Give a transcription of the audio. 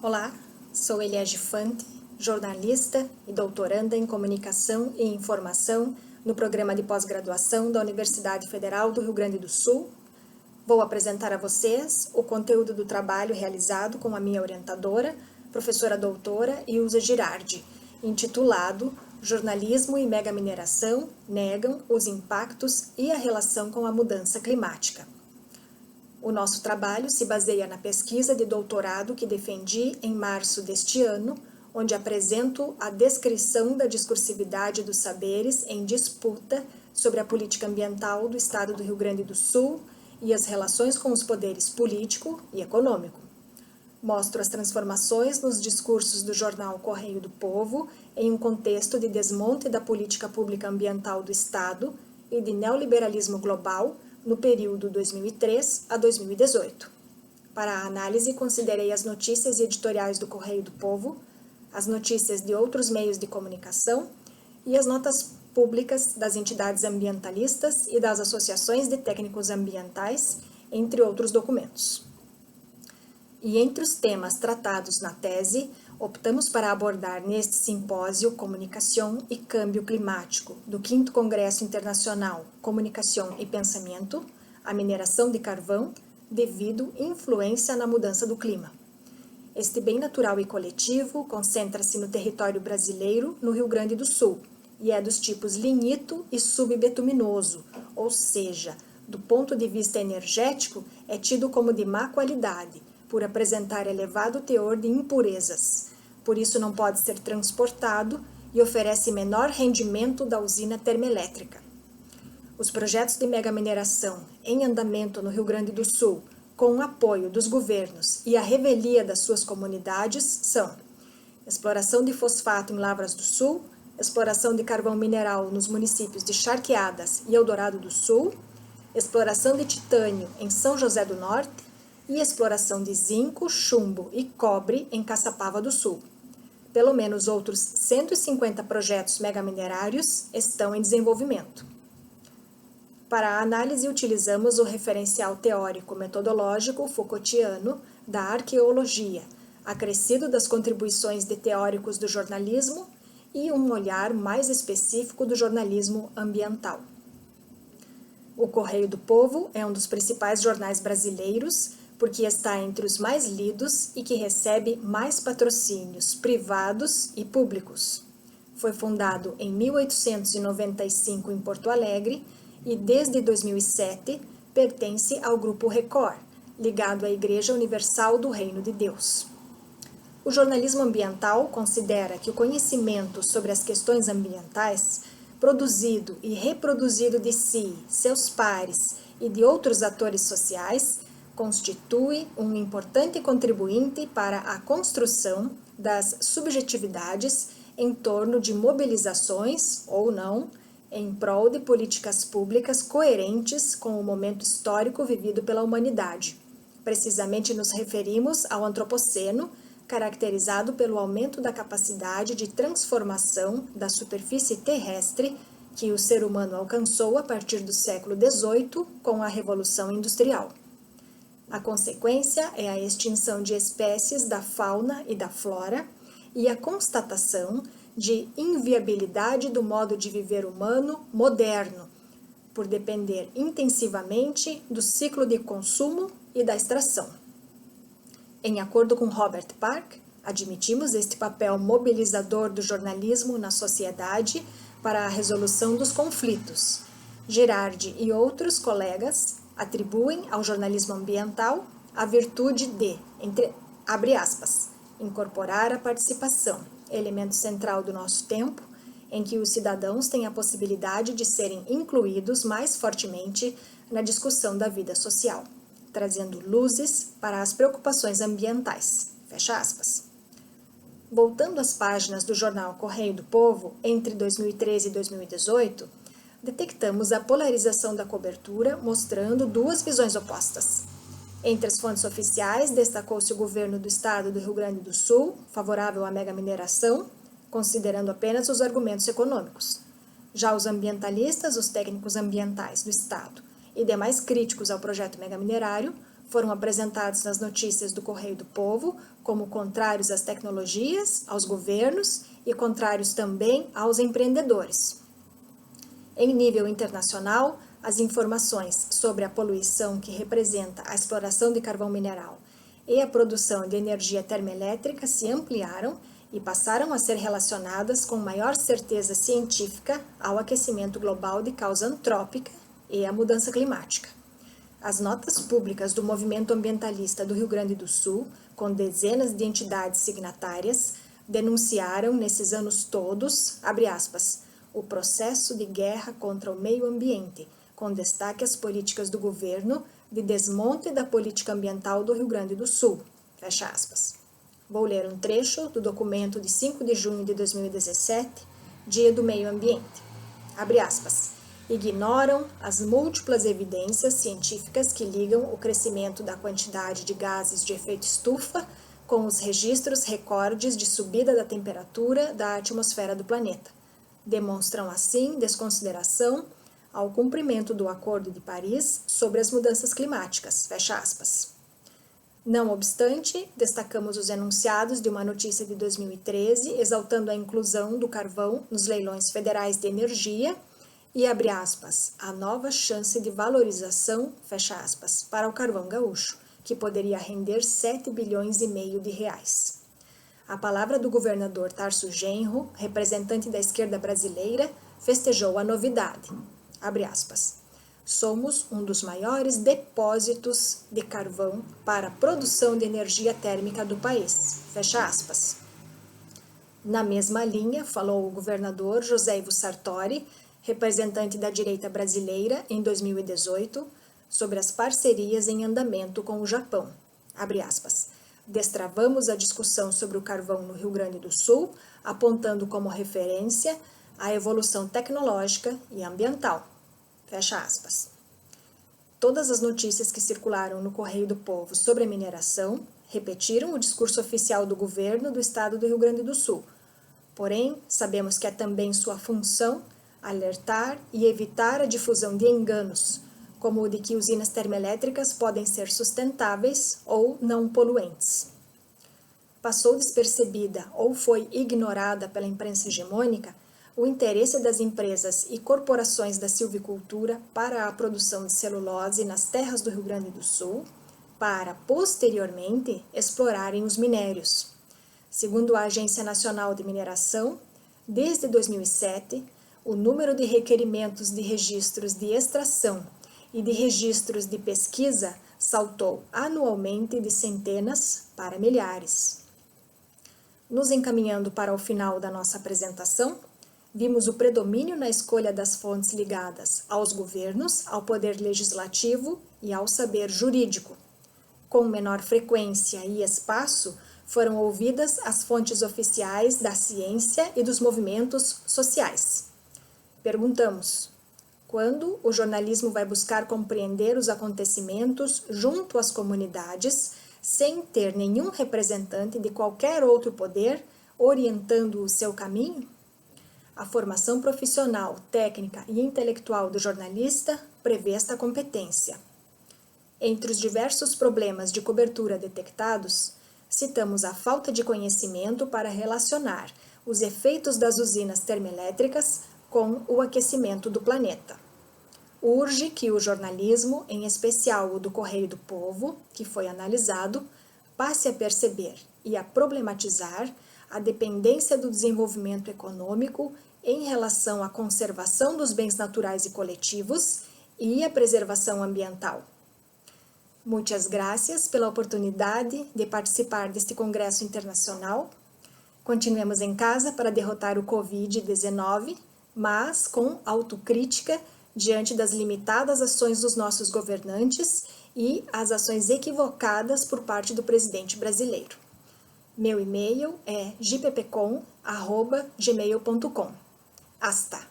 Olá, sou Eliege Fante, jornalista e doutoranda em Comunicação e Informação no programa de pós-graduação da Universidade Federal do Rio Grande do Sul. Vou apresentar a vocês o conteúdo do trabalho realizado com a minha orientadora, professora doutora Ilza Girardi, intitulado Jornalismo e Megamineração negam os impactos e a relação com a mudança climática. O nosso trabalho se baseia na pesquisa de doutorado que defendi em março deste ano, onde apresento a descrição da discursividade dos saberes em disputa sobre a política ambiental do Estado do Rio Grande do Sul e as relações com os poderes político e econômico. Mostro as transformações nos discursos do jornal Correio do Povo em um contexto de desmonte da política pública ambiental do Estado e de neoliberalismo global no período 2003 a 2018. Para a análise, considerei as notícias editoriais do Correio do Povo, as notícias de outros meios de comunicação e as notas públicas das entidades ambientalistas e das associações de técnicos ambientais, entre outros documentos. E entre os temas tratados na tese, optamos para abordar neste simpósio Comunicação e Câmbio Climático, do 5º Congresso Internacional Comunicação e Pensamento, a mineração de carvão devido influência na mudança do clima. Este bem natural e coletivo concentra-se no território brasileiro, no Rio Grande do Sul, e é dos tipos lignito e subbetuminoso, ou seja, do ponto de vista energético, é tido como de má qualidade, por apresentar elevado teor de impurezas. Por isso não pode ser transportado e oferece menor rendimento da usina termoelétrica. Os projetos de megamineração em andamento no Rio Grande do Sul, com o apoio dos governos e a revelia das suas comunidades, são exploração de fosfato em Lavras do Sul, exploração de carvão mineral nos municípios de Charqueadas e Eldorado do Sul, exploração de titânio em São José do Norte, e exploração de zinco, chumbo e cobre em Caçapava do Sul. Pelo menos outros 150 projetos megaminerários estão em desenvolvimento. Para a análise, utilizamos o referencial teórico-metodológico Foucaultiano da arqueologia, acrescido das contribuições de teóricos do jornalismo e um olhar mais específico do jornalismo ambiental. O Correio do Povo é um dos principais jornais brasileiros, porque está entre os mais lidos e que recebe mais patrocínios privados e públicos. Foi fundado em 1895 em Porto Alegre e desde 2007 pertence ao Grupo Record, ligado à Igreja Universal do Reino de Deus. O jornalismo ambiental considera que o conhecimento sobre as questões ambientais, produzido e reproduzido de si, seus pares e de outros atores sociais, constitui um importante contribuinte para a construção das subjetividades em torno de mobilizações, ou não, em prol de políticas públicas coerentes com o momento histórico vivido pela humanidade. Precisamente nos referimos ao antropoceno, caracterizado pelo aumento da capacidade de transformação da superfície terrestre que o ser humano alcançou a partir do século XVIII com a Revolução Industrial. A consequência é a extinção de espécies da fauna e da flora e a constatação de inviabilidade do modo de viver humano moderno, por depender intensivamente do ciclo de consumo e da extração. Em acordo com Robert Park, admitimos este papel mobilizador do jornalismo na sociedade para a resolução dos conflitos. Girardi e outros colegas atribuem ao jornalismo ambiental a virtude de, abre aspas, incorporar a participação, elemento central do nosso tempo, em que os cidadãos têm a possibilidade de serem incluídos mais fortemente na discussão da vida social, trazendo luzes para as preocupações ambientais, fecha aspas. Voltando às páginas do jornal Correio do Povo, entre 2013 e 2018, detectamos a polarização da cobertura, mostrando duas visões opostas. Entre as fontes oficiais, destacou-se o governo do Estado do Rio Grande do Sul, favorável à megamineração, considerando apenas os argumentos econômicos. Já os ambientalistas, os técnicos ambientais do Estado e demais críticos ao projeto megaminerário, foram apresentados nas notícias do Correio do Povo como contrários às tecnologias, aos governos e contrários também aos empreendedores. Em nível internacional, as informações sobre a poluição que representa a exploração de carvão mineral e a produção de energia termoelétrica se ampliaram e passaram a ser relacionadas com maior certeza científica ao aquecimento global de causa antrópica e à mudança climática. As notas públicas do movimento ambientalista do Rio Grande do Sul, com dezenas de entidades signatárias, denunciaram nesses anos todos, abre aspas, o processo de guerra contra o meio ambiente, com destaque às políticas do governo de desmonte da política ambiental do Rio Grande do Sul, fecha aspas. Vou ler um trecho do documento de 5 de junho de 2017, Dia do Meio Ambiente. Abre aspas. Ignoram as múltiplas evidências científicas que ligam o crescimento da quantidade de gases de efeito estufa com os registros recordes de subida da temperatura da atmosfera do planeta. Demonstram, assim, desconsideração ao cumprimento do Acordo de Paris sobre as mudanças climáticas, fecha aspas. Não obstante, destacamos os enunciados de uma notícia de 2013 exaltando a inclusão do carvão nos leilões federais de energia e, abre aspas, a nova chance de valorização, fecha aspas, para o carvão gaúcho, que poderia render 7 bilhões e meio de reais. A palavra do governador Tarso Genro, representante da esquerda brasileira, festejou a novidade, abre aspas. Somos um dos maiores depósitos de carvão para a produção de energia térmica do país, fecha aspas. Na mesma linha, falou o governador José Ivo Sartori, representante da direita brasileira em 2018, sobre as parcerias em andamento com o Japão. Abre aspas. Destravamos a discussão sobre o carvão no Rio Grande do Sul, apontando como referência a evolução tecnológica e ambiental. Fecha aspas. Todas as notícias que circularam no Correio do Povo sobre a mineração repetiram o discurso oficial do governo do estado do Rio Grande do Sul. Porém, sabemos que é também sua função alertar e evitar a difusão de enganos, como o de que usinas termoelétricas podem ser sustentáveis ou não poluentes. Passou despercebida ou foi ignorada pela imprensa hegemônica o interesse das empresas e corporações da silvicultura para a produção de celulose nas terras do Rio Grande do Sul, para, posteriormente, explorarem os minérios. Segundo a Agência Nacional de Mineração, desde 2007, o número de requerimentos de registros de extração e de registros de pesquisa saltou anualmente de centenas para milhares. Nos encaminhando para o final da nossa apresentação, vimos o predomínio na escolha das fontes ligadas aos governos, ao poder legislativo e ao saber jurídico. Com menor frequência e espaço, foram ouvidas as fontes oficiais da ciência e dos movimentos sociais. Perguntamos: quando o jornalismo vai buscar compreender os acontecimentos junto às comunidades, sem ter nenhum representante de qualquer outro poder orientando o seu caminho? A formação profissional, técnica e intelectual do jornalista prevê esta competência. Entre os diversos problemas de cobertura detectados, citamos a falta de conhecimento para relacionar os efeitos das usinas termoelétricas com o aquecimento do planeta. Urge que o jornalismo, em especial o do Correio do Povo, que foi analisado, passe a perceber e a problematizar a dependência do desenvolvimento econômico em relação à conservação dos bens naturais e coletivos e a preservação ambiental. Muitas graças pela oportunidade de participar deste congresso internacional. Continuemos em casa para derrotar o Covid-19, mas com autocrítica diante das limitadas ações dos nossos governantes e as ações equivocadas por parte do presidente brasileiro. Meu e-mail é jppcom@gmail.com. Hasta!